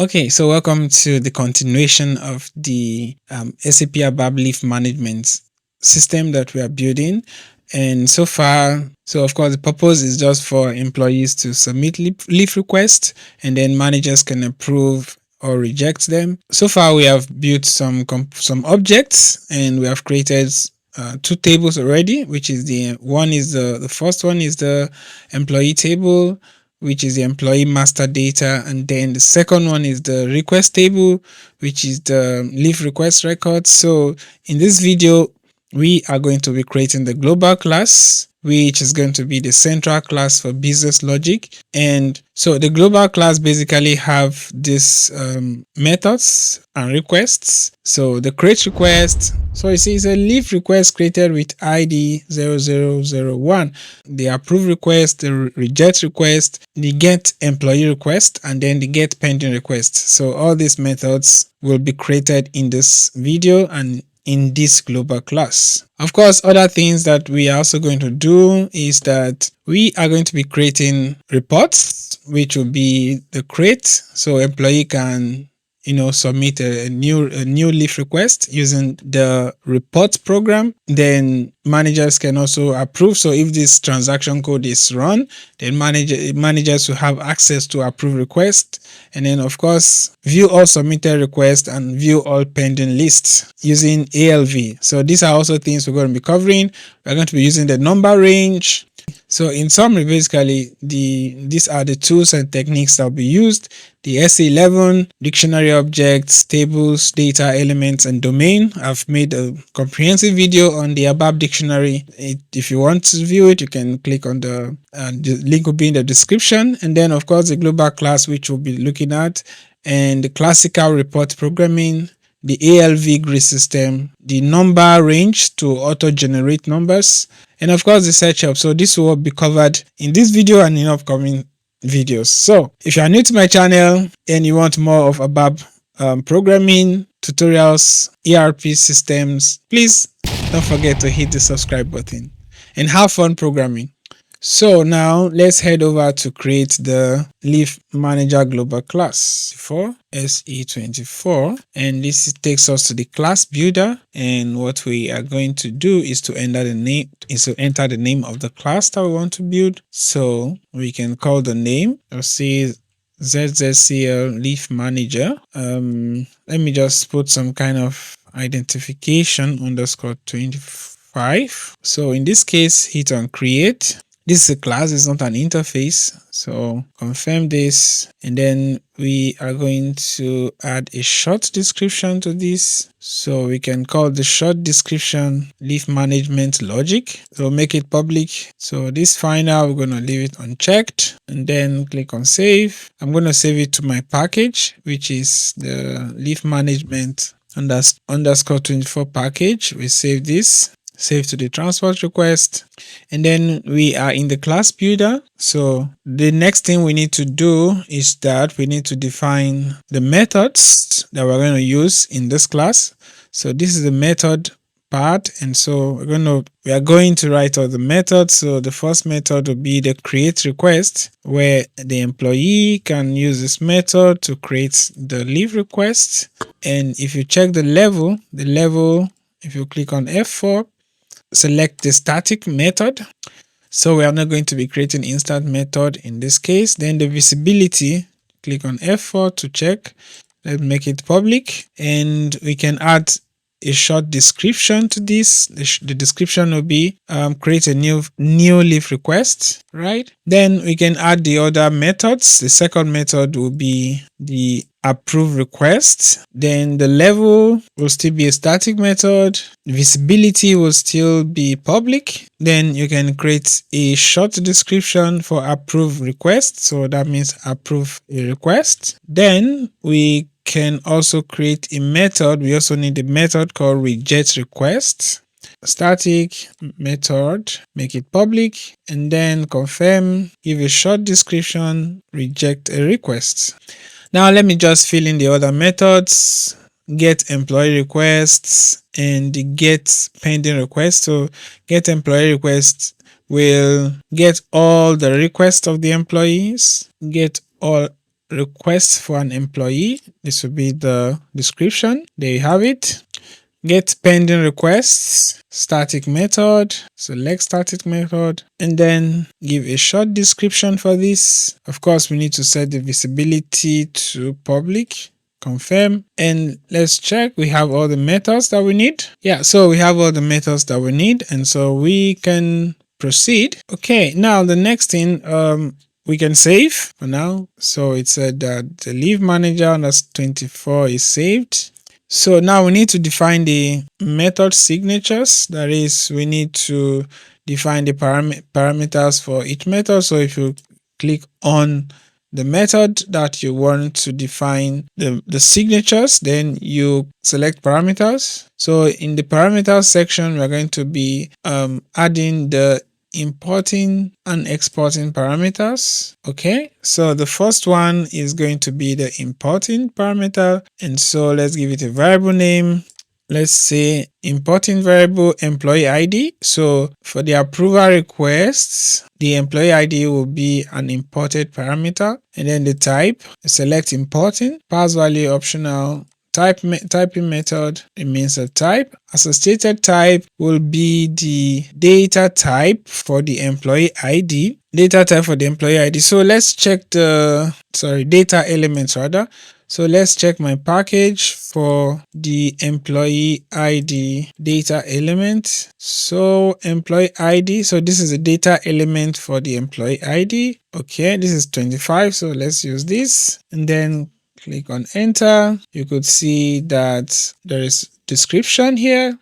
Okay, so welcome to the continuation of the SAP Abap leaf management system that we are building. And so far, so of course, the purpose is just for employees to submit leave requests, and then managers can approve or reject them. So far, we have built some objects, and we have created two tables already, which is the first one is the employee table, which is the employee master data, and then the second one is the request table, which is the leave request records. So in this video, we are going to be creating the global class, which is going to be the central class for business logic. And so the global class basically have these methods and requests. So the create request, so you see it's a leave request created with ID 0001, the approve request, the reject request, the get employee request, and then the get pending request. So all these methods will be created in this video and in this global class. Of course, other things that we are also going to do is that we are going to be creating reports, which will be the create, so employee can submit a new leave request using the report program. Then managers can also approve. So if this transaction code is run, then managers will have access to approve request. And then of course, view all submitted requests and view all pending lists using ALV. So these are also things we're going to be covering. We're going to be using the number range. So in summary, basically, these are the tools and techniques that will be used. The S11, dictionary objects, tables, data, elements, and domain. I've made a comprehensive video on the Abap dictionary. If you want to view it, you can click on the link will be in the description. And then, of course, the global class, which we'll be looking at, and the classical report programming, the ALV grid system, the number range to auto-generate numbers, and of course the search help. So this will be covered in this video and in upcoming videos. So if you are new to my channel and you want more of Abap programming, tutorials, ERP systems, please don't forget to hit the subscribe button and have fun programming. So now let's head over to create the leave manager global class for SE24, and this takes us to the class builder. And what we are going to do is to enter the name of the class that we want to build. So we can call the name, let's see, ZZCL leave manager. Let me just put some kind of identification underscore 25. So in this case, hit on create. This is a class, it's not an interface. So confirm this, and then we are going to add a short description to this. So we can call the short description leave management logic. So make it public. So this final, we're going to leave it unchecked, and then click on save. I'm going to save it to my package, which is the leave management underscore 24 package. We save this. Save to the transport request, and then we are in the class builder. So the next thing we need to do is that we need to define the methods that we're going to use in this class. So this is the method part, and so we are going to write all the methods. So the first method will be the create request, where the employee can use this method to create the leave request. And if you check the level, if you click on F4, select the static method. So we are not going to be creating instant method in this case. Then the visibility, click on F4 to check. Let's make it public, and we can add a short description to this. The description will be create a new leave request, right? Then we can add the other methods. The second method will be the approve request. Then the level will still be a static method. Visibility will still be public. Then you can create a short description for approve request. So that means approve a request. Then we can also create a method. We also need a method called reject request. Static method, make it public, and then confirm, give a short description, reject a request. Now let me just fill in the other methods, get employee requests and the get pending requests. So get employee requests will get all the requests of the employees, get all request for an employee. This will be the description. There you have it. Get pending requests, static method, select static method, and then give a short description for this. Of course, we need to set the visibility to public, confirm, and let's check. We have all the methods that we need. Yeah, so we have all the methods that we need, and so we can proceed. Okay, now the next thing, we can save for now. So it said that the leave manager that's 24 is saved. So now we need to define the method signatures. That is, we need to define the parameters for each method. So if you click on the method that you want to define the signatures, then you select parameters. So in the parameters section, we're going to be adding the importing and exporting parameters. Okay, so the first one is going to be the importing parameter, and so let's give it a variable name. Let's say importing variable employee ID. So for the approval requests, the employee ID will be an imported parameter, and then the type, select importing, pass value optional, typing method remains a type. Associated type will be the data type for the employee ID. Data type for the employee ID. So let's check the data elements rather. So let's check my package for the employee ID data element. So employee ID, so this is a data element for the employee ID. Okay, this is 25, so let's use this, and then click on enter. You could see that there is description here,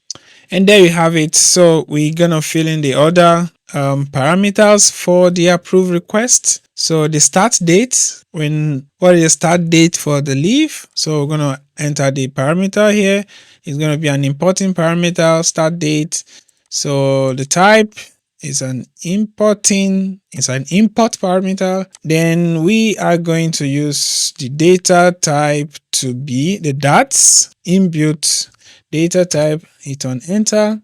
and there you have it. So we're gonna fill in the other parameters for the approved request. So the start date, what is the start date for the leave? So we're gonna enter the parameter here. It's gonna be an importing parameter, start date. So the type is an import parameter. Then we are going to use the data type to be the DATS inbuilt data type. Hit on enter,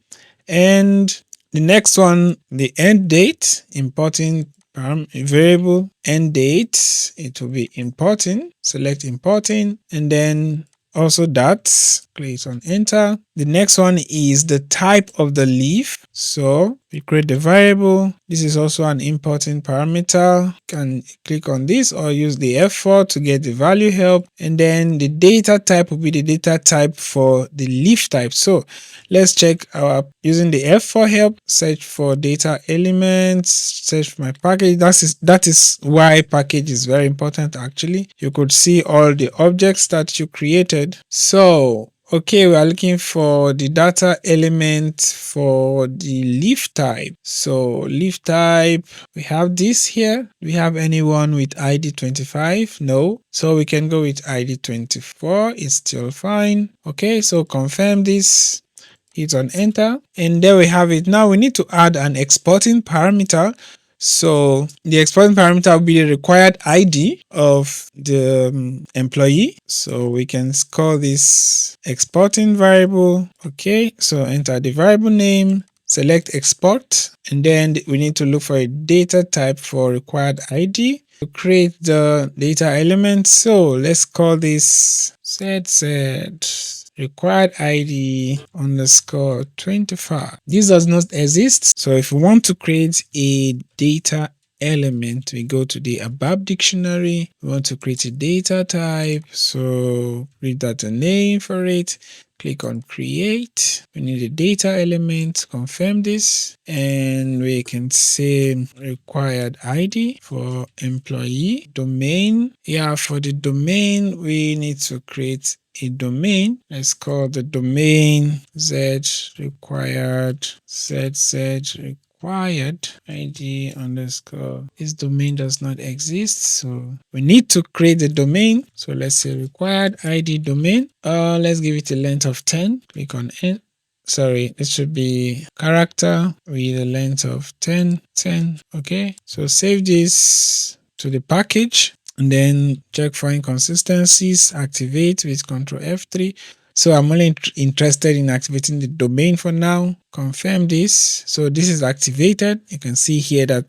and the next one, the end date, importing variable end date, it will be importing. Select importing, and then also DATS, click on enter. The next one is the type of the leave. So we create the variable. This is also an importing parameter. You can click on this or use the F4 to get the value help. And then the data type will be the data type for the leave type. So let's check using the F4 help, search for data elements, search for my package. That is why package is very important actually. You could see all the objects that you created. So okay, we are looking for the data element for the leave type. So leave type, we have this here. Do we have anyone with ID 25? No. So we can go with ID 24. It's still fine. Okay, so confirm this. Hit on enter, and there we have it. Now we need to add an exporting parameter. So the exporting parameter will be the required ID of the employee. So we can call this exporting variable. Okay, so enter the variable name, select export, and then we need to look for a data type for required ID to create the data element. So let's call this set required ID underscore 25. This does not exist. So if we want to create a data element, we go to the Abap dictionary. We want to create a data type. So read that a name for it. Click on create. We need a data element, confirm this, and we can say required ID for employee domain. Yeah, for the domain, we need to create a domain. Let's call the domain z required ID underscore. This domain does not exist, so we need to create the domain. So let's say required ID domain. Let's give it a length of 10. Click on it. Sorry, it should be character with a length of 10. Okay, so save this to the package, and then check for inconsistencies, activate with Ctrl F3 So I'm only interested in activating the domain for now. Confirm this. So this is activated. You can see here that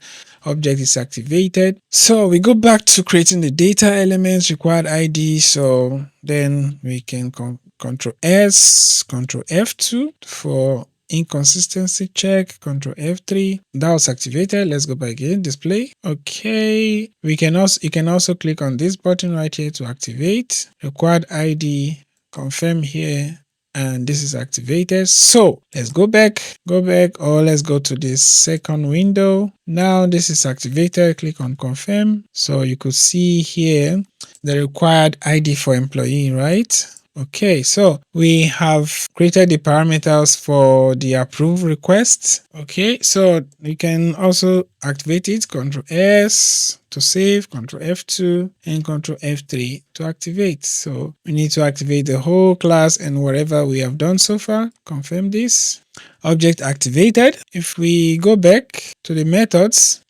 object is activated. So we go back to creating the data elements, required ID. So then we can Control S, Control F2 for inconsistency check, Control F3. That was activated. Let's go back again, display. Okay, you can also click on this button right here to activate required ID. Confirm here, and this is activated. So let's go back, or let's go to this second window. Now this is activated. Click on confirm. So you could see here the required ID for employee, right? Okay, so we have created the parameters for the approve request. Okay, so you can also activate it. Control S to save, Control F2 and Control F3 to activate. So we need to activate the whole class and whatever we have done so far. Confirm this. Object activated. If we go back to the methods,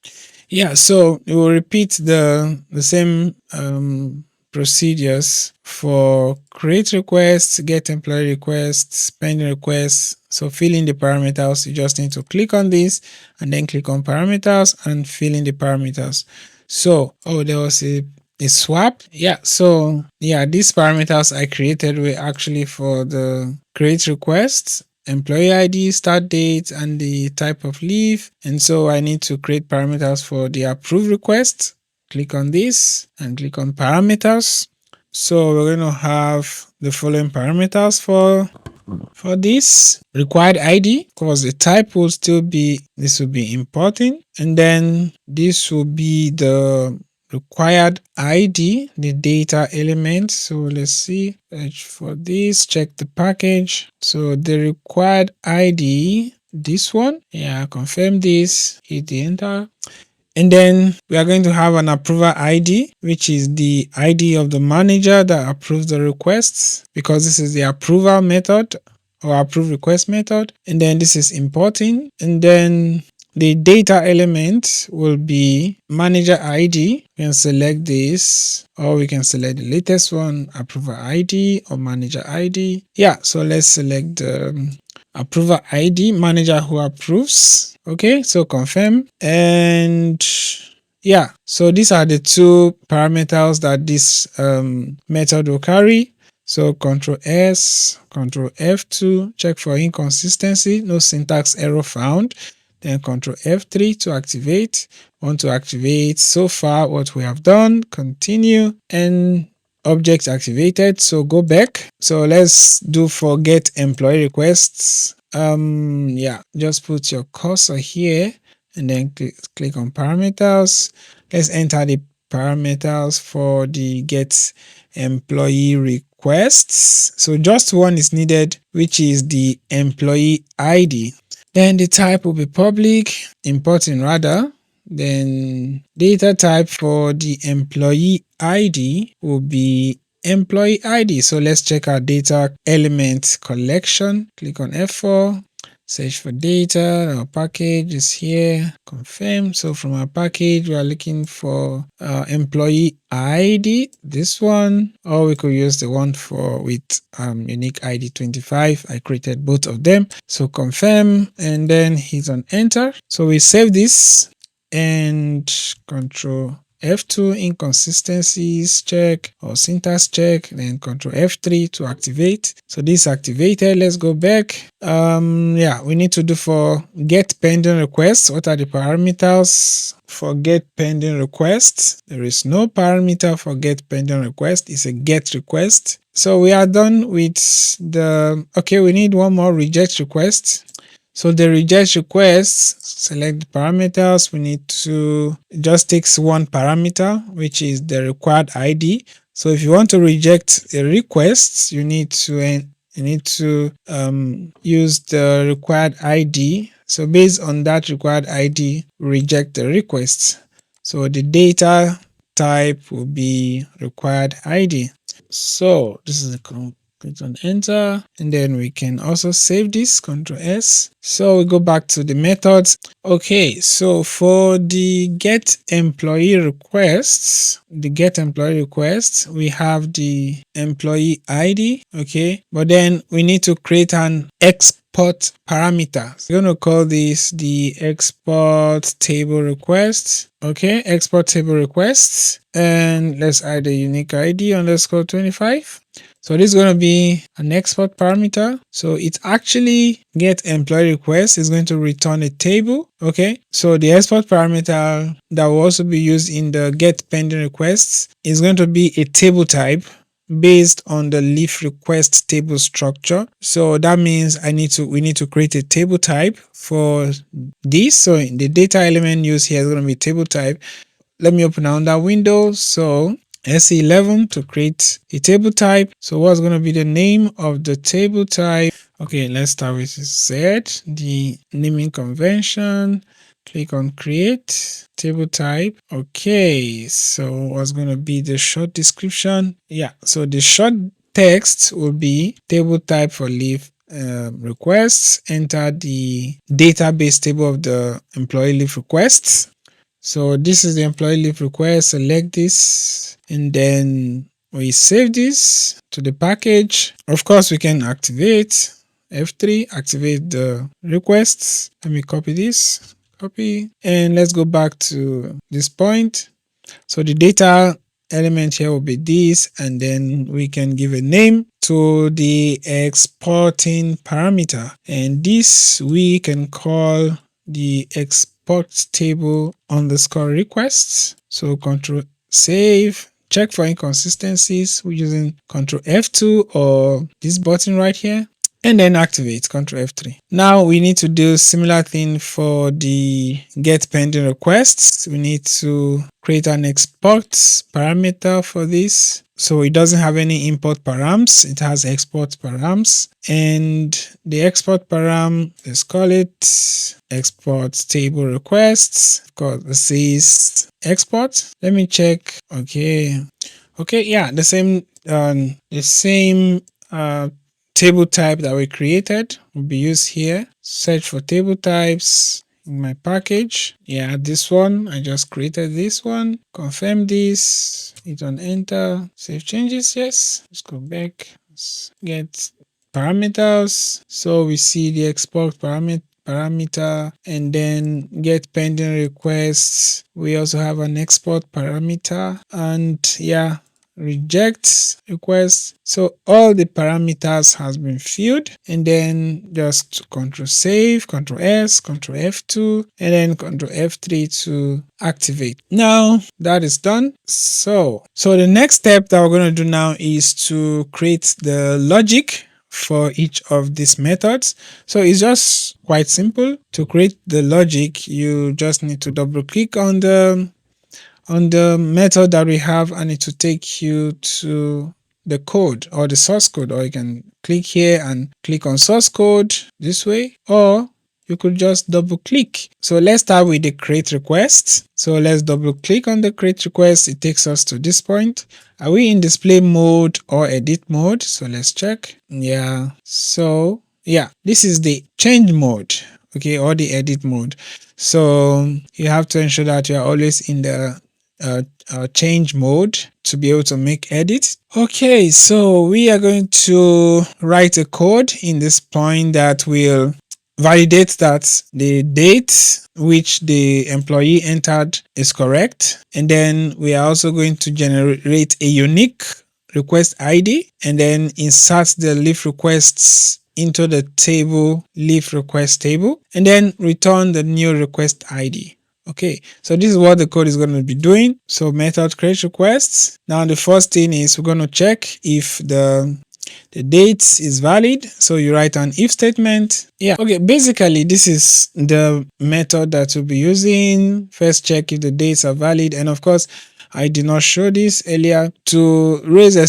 yeah, so we will repeat the same procedures for create requests, get employee requests, pending requests. So fill in the parameters. You just need to click on this and then click on parameters and fill in the parameters. So, there was a swap. Yeah, so yeah, these parameters I created were actually for the create requests, employee ID, start date, and the type of leave. And so I need to create parameters for the approve request. Click on this and click on parameters. So we're going to have the following parameters for this required ID. Of course, the type will still be, this will be importing, and then this will be the required ID, the data element. So let's see, search for this, check the package. So the required ID, this one, yeah, confirm this, hit the enter. And then we are going to have an approver ID, which is the ID of the manager that approves the requests, because this is the approval method or approve request method. And then this is importing. And then the data element will be manager ID. We can select this, or we can select the latest one, approver ID or manager ID. Yeah, so let's select the approver ID, manager who approves. Okay, so confirm. And yeah, so these are the two parameters that this method will carry. So Control S, Control F2, check for inconsistency, no syntax error found. Then Control F3 to activate. Want to activate so far what we have done, continue, and object activated. So go back. So let's do for get employee requests. Yeah, just put your cursor here and then click on parameters. Let's enter the parameters for the get employee requests. So just one is needed, which is the employee ID. Then the type will be public, importing rather. Then data type for the employee ID will be employee ID. So let's check our data element collection. Click on F4, search for data. Our package is here, confirm. So from our package, we are looking for employee ID, this one, or we could use the one with unique ID 25. I created both of them. So confirm and then hit on enter. So we save this and Control F2 inconsistencies check or syntax check, then Control F3 to activate. So this activated. Let's go back. Yeah, we need to do for get pending requests. What are the parameters for get pending requests? There is no parameter for get pending request. It's a get request. So we are done with the, okay, we need one more reject request. So the reject request, select the parameters. We need to just takes one parameter, which is the required ID. So if you want to reject a request, you need to use the required ID. So based on that required ID, reject the request. So the data type will be required ID. So this is Click on enter, and then we can also save this, Ctrl S. So we go back to the methods. Okay, so for the get employee requests, we have the employee ID, okay, but then we need to create an export parameter. So we're going to call this the export table request. Okay, export table requests, and let's add a unique ID underscore 25. So this is going to be an export parameter. So it actually get employee request is going to return a table. Okay, so the export parameter that will also be used in the get pending requests is going to be a table type based on the leaf request table structure. So that means we need to create a table type for this. So the data element used here is going to be table type. Let me open another window. So SE11 to create a table type. So what's going to be the name of the table type? Okay, let's start with Z, the naming convention. Click on create table type. Okay, so what's going to be the short description? Yeah, so the short text will be table type for leave requests. Enter the database table of the employee leave requests. So this is the employee leave request. Select this, and then we save this to the package. Of course, we can activate F3, activate the requests. Let me copy this, copy, and let's go back to this point. So the data element here will be this, and then we can give a name to the exporting parameter, and this we can call the export table underscore requests. So Control save, check for inconsistencies. We're using Control F2 or this button right here, and then activate Control F3. Now we need to do similar thing for the get pending requests. We need to create an export parameter for this. So it doesn't have any import params, it has export params, and the export param, let's call it export table requests. Of course, this is export. Let me check. Okay, yeah, the same table type that we created will be used here. Search for table types in my package. Yeah, this one, I just created this one. Confirm this, hit on enter, save changes. Yes, let's go back. Let's get parameters. So we see the export parameter, and then get pending requests. We also have an export parameter, and yeah, reject request. So all the parameters has been filled, and then just Control save, Control S, Control F2, and then Control F3 to activate. Now that is done. So the next step that we're going to do now is to create the logic for each of these methods. So it's just quite simple. To create the logic, you just need to double click on the method that we have, and it will take you to the code or the source code, or you can click here and click on source code this way, or you could just double click. So let's start with the create request. So let's double click on the create request. It takes us to this point. Are we in display mode or edit mode? So let's check. Yeah, so yeah, this is the change mode, okay, or the edit mode. So you have to ensure that you are always in the change mode to be able to make edits. Okay, so we are going to write a code in this point that will validate that the date which the employee entered is correct, and then we are also going to generate a unique request ID, and then insert the leaf requests into the table leaf request table, and then return the new request ID. Okay, so this is what the code is going to be doing. So method create requests. Now the first thing is we're going to check if the date is valid. So you write an if statement. Yeah, okay, basically this is the method that we'll be using. First check if the dates are valid, and of course I did not show this earlier. To raise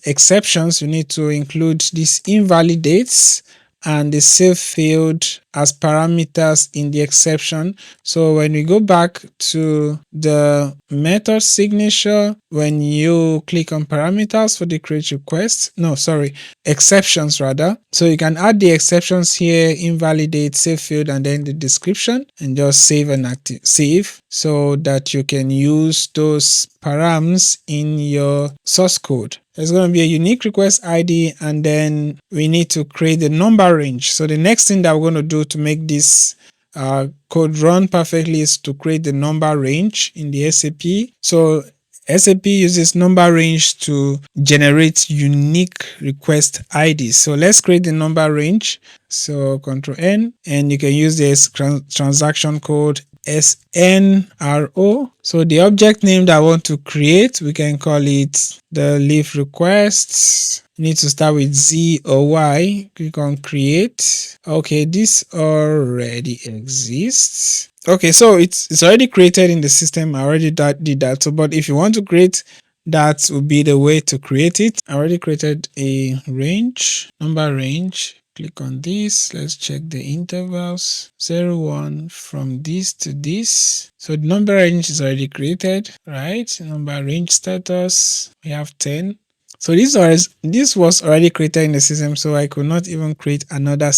exceptions, you need to include these invalid dates and the save field as parameters in the exception. So when we go back to the method signature, when you click on parameters for the create request, no, sorry, exceptions rather. So you can add the exceptions here, invalidate, save field, and then the description, and just save and save so that you can use those params in your source code. There's going to be a unique request ID, and then we need to create the number range. So the next thing that we're going to do to make this code run perfectly is to create the number range in the SAP. So SAP uses number range to generate unique request IDs. So let's create the number range. So Ctrl N, and you can use this transaction code SNRO. So the object name that I want to create, we can call it the leaf requests. You need to start with Z or Y. Click on create. Okay, this already exists. Okay, so it's already created in the system. I already did that. So, but if you want to create, that would be the way to create it. I already created a range, number range. Click on this. Let's check the intervals. 0, 1 from this to this. So the number range is already created, right? Number range status. We have 10. So this was already created in the system, so I could not even create another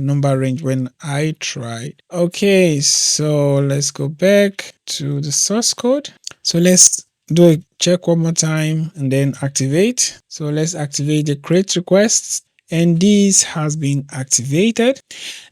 number range when I tried. Okay, so let's go back to the source code. So let's do a check one more time and then activate. So let's activate the create requests, and this has been activated.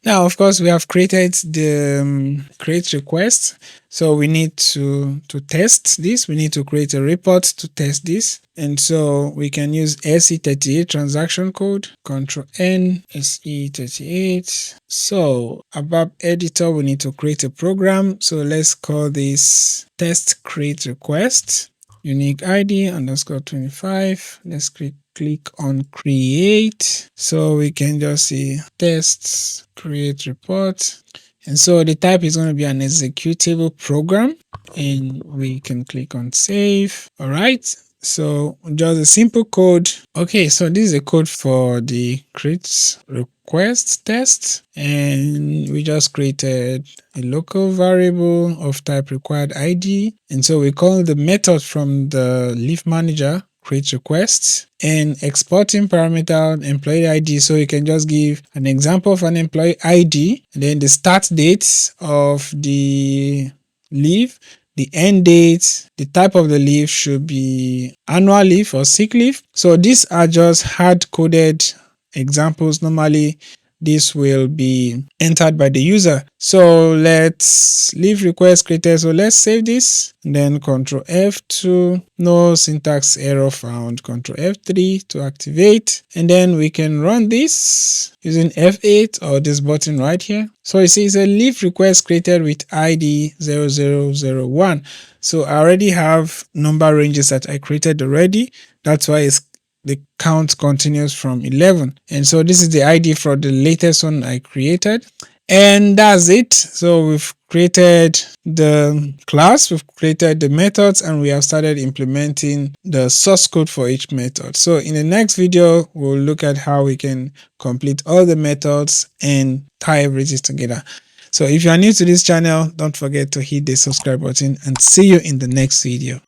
Now, of course, we have created the create request. So we need to test this. We need to create a report to test this. And so we can use SE38 transaction code, Ctrl N, SE38. So above editor, we need to create a program. So let's call this test create request, unique ID underscore 25. Let's click on create. So we can just see tests create report. And so the type is going to be an executable program, and we can click on save. All right. So just a simple code. Okay, so this is a code for the create request test, and we just created a local variable of type required ID. And so we call the method from the leaf manager create requests and exporting parameter employee ID. So you can just give an example of an employee ID, and then the start date of the leave, the end date, the type of the leave should be annual leave or sick leave. So these are just hard coded examples. Normally this will be entered by the user. So let's leave request created. So let's save this, and then Ctrl F2, no syntax error found, Ctrl F3 to activate, and then we can run this using F8 or this button right here. So you see it's a leave request created with ID 0001. So I already have number ranges that I created already. That's why the count continues from 11. And so this is the ID for the latest one I created. And that's it. So we've created the class, we've created the methods, and we have started implementing the source code for each method. So in the next video, we'll look at how we can complete all the methods and tie everything together. So if you are new to this channel, don't forget to hit the subscribe button, and see you in the next video.